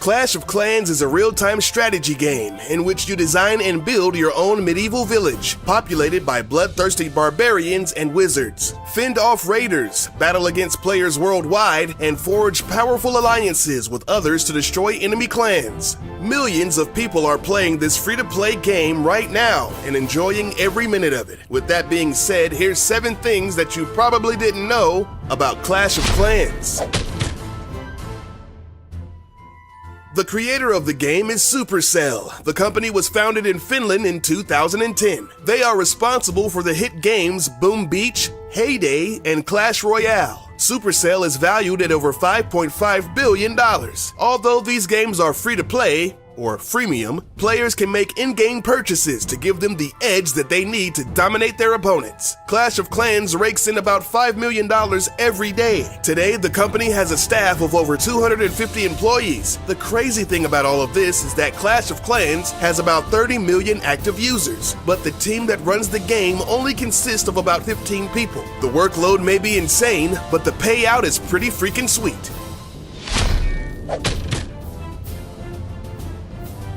Clash of Clans is a real-time strategy game in which you design and build your own medieval village, populated by bloodthirsty barbarians and wizards. Fend off raiders, battle against players worldwide, and forge powerful alliances with others to destroy enemy clans. Millions of people are playing this free-to-play game right now and enjoying every minute of it. With that being said, here's 7 things that you probably didn't know about Clash of Clans. The creator of the game is Supercell. The company was founded in Finland in 2010. They are responsible for the hit games Boom Beach, Heyday, and Clash Royale. Supercell is valued at over $5.5 billion. Although these games are free to play, or freemium, players can make in-game purchases to give them the edge that they need to dominate their opponents. Clash of Clans rakes in about $5 million every day. Today, the company has a staff of over 250 employees. The crazy thing about all of this is that Clash of Clans has about 30 million active users, but the team that runs the game only consists of about 15 people. The workload may be insane, but the payout is pretty freaking sweet.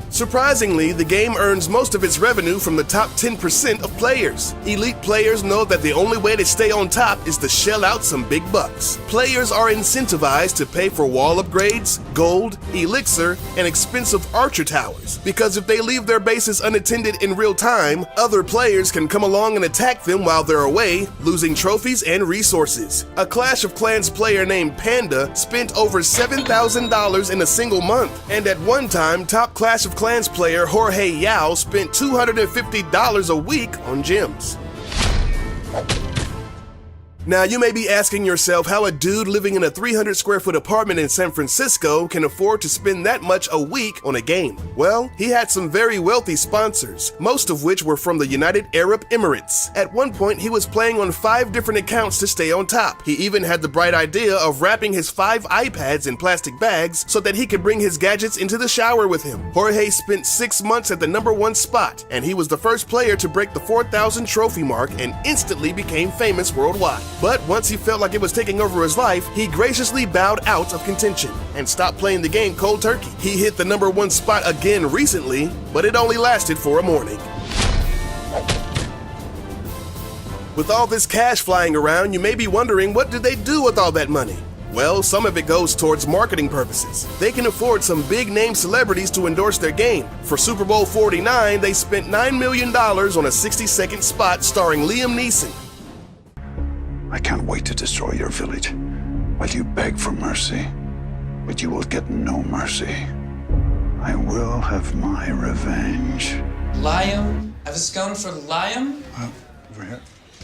Surprisingly, the game earns most of its revenue from the top 10% of players. Elite players know that the only way to stay on top is to shell out some big bucks. Players are incentivized to pay for wall upgrades, gold, elixir, and expensive archer towers, because if they leave their bases unattended in real time, other players can come along and attack them while they're away, losing trophies and resources. A Clash of Clans player named Panda spent over $7,000 in a single month, and at one time, top Clash of Clans player Jorge Yao spent $250 a week on gems. Now, you may be asking yourself how a dude living in a 300 square foot apartment in San Francisco can afford to spend that much a week on a game. Well, he had some very wealthy sponsors, most of which were from the United Arab Emirates. At one point, he was playing on 5 different accounts to stay on top. He even had the bright idea of wrapping his 5 iPads in plastic bags so that he could bring his gadgets into the shower with him. Jorge spent 6 months at the #1 spot, and he was the first player to break the 4,000 trophy mark and instantly became famous worldwide. But once he felt like it was taking over his life, he graciously bowed out of contention and stopped playing the game cold turkey. He hit the #1 spot again recently, but it only lasted for a morning. With all this cash flying around, you may be wondering, what do they do with all that money? Well, some of it goes towards marketing purposes. They can afford some big-name celebrities to endorse their game. For Super Bowl 49, they spent $9 million on a 60-second spot starring Liam Neeson. I can't wait to destroy your village while you beg for mercy, but you will get no mercy. I will have my revenge. Liam? Have a scone for Liam? Over here.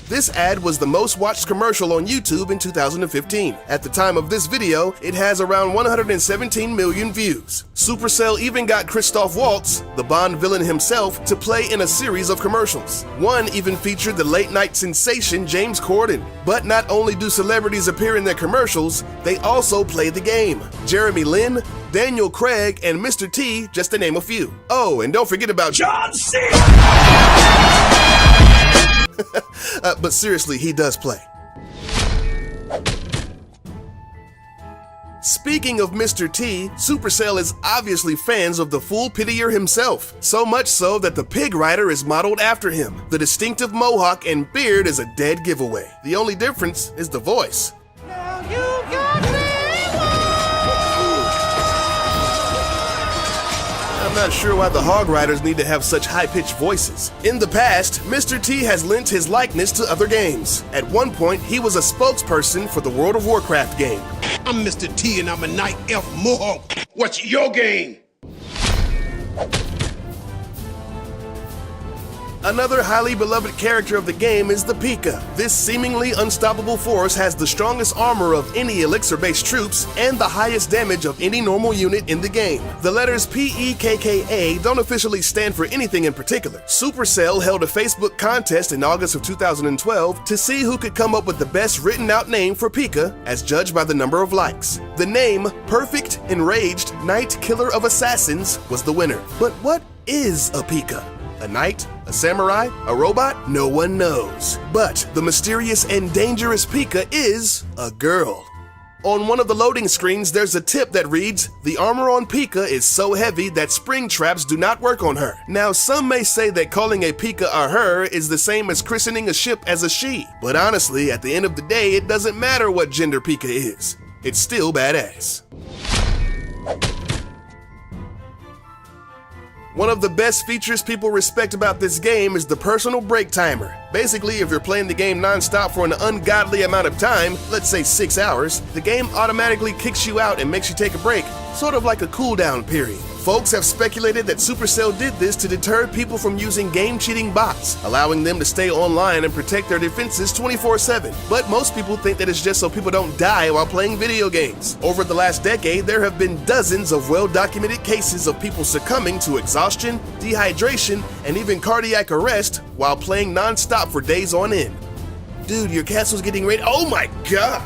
This ad was the most watched commercial on YouTube in 2015. At the time of this video, it has around 117 million views. Supercell even got Christoph Waltz, the Bond villain himself, to play in a series of commercials. One even featured the late-night sensation James Corden. But not only do celebrities appear in their commercials, they also play the game. Jeremy Lin, Daniel Craig, and Mr. T, just to name a few. Oh, and don't forget about John Cena! But seriously, he does play. Speaking of Mr. T, Supercell is obviously fans of the Fool Pitier himself. So much so that the Pig Rider is modeled after him. The distinctive mohawk and beard is a dead giveaway. The only difference is the voice. Now you got me. I'm not sure why the Hog Riders need to have such high-pitched voices. In the past, Mr. T has lent his likeness to other games. At one point, he was a spokesperson for the World of Warcraft game. I'm Mr. T and I'm a Night Elf Mohawk. What's your game? Another highly beloved character of the game is the Pika. This seemingly unstoppable force has the strongest armor of any elixir-based troops and the highest damage of any normal unit in the game. The letters P-E-K-K-A don't officially stand for anything in particular. Supercell held a Facebook contest in August of 2012 to see who could come up with the best written-out name for Pika, as judged by the number of likes. The name, Perfect Enraged Knight Killer of Assassins, was the winner. But what is a Pika? A knight? A samurai? A robot? No one knows. But the mysterious and dangerous Pika is a girl. On one of the loading screens, there's a tip that reads, "The armor on Pika is so heavy that spring traps do not work on her." Now, some may say that calling a Pika a her is the same as christening a ship as a she, but honestly, at the end of the day, it doesn't matter what gender Pika is. It's still badass. One of the best features people respect about this game is the personal break timer. Basically, if you're playing the game non-stop for an ungodly amount of time, let's say 6 hours, the game automatically kicks you out and makes you take a break, sort of like a cooldown period. Folks have speculated that Supercell did this to deter people from using game-cheating bots, allowing them to stay online and protect their defenses 24/7. But most people think that it's just so people don't die while playing video games. Over the last decade, there have been dozens of well-documented cases of people succumbing to exhaustion, dehydration, and even cardiac arrest while playing non-stop for days on end. Dude, your castle's getting ready. Oh my god!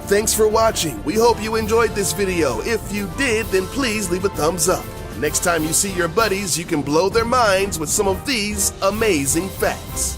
Thanks for watching. We hope you enjoyed this video. If you did, then please leave a thumbs up. Next time you see your buddies, you can blow their minds with some of these amazing facts.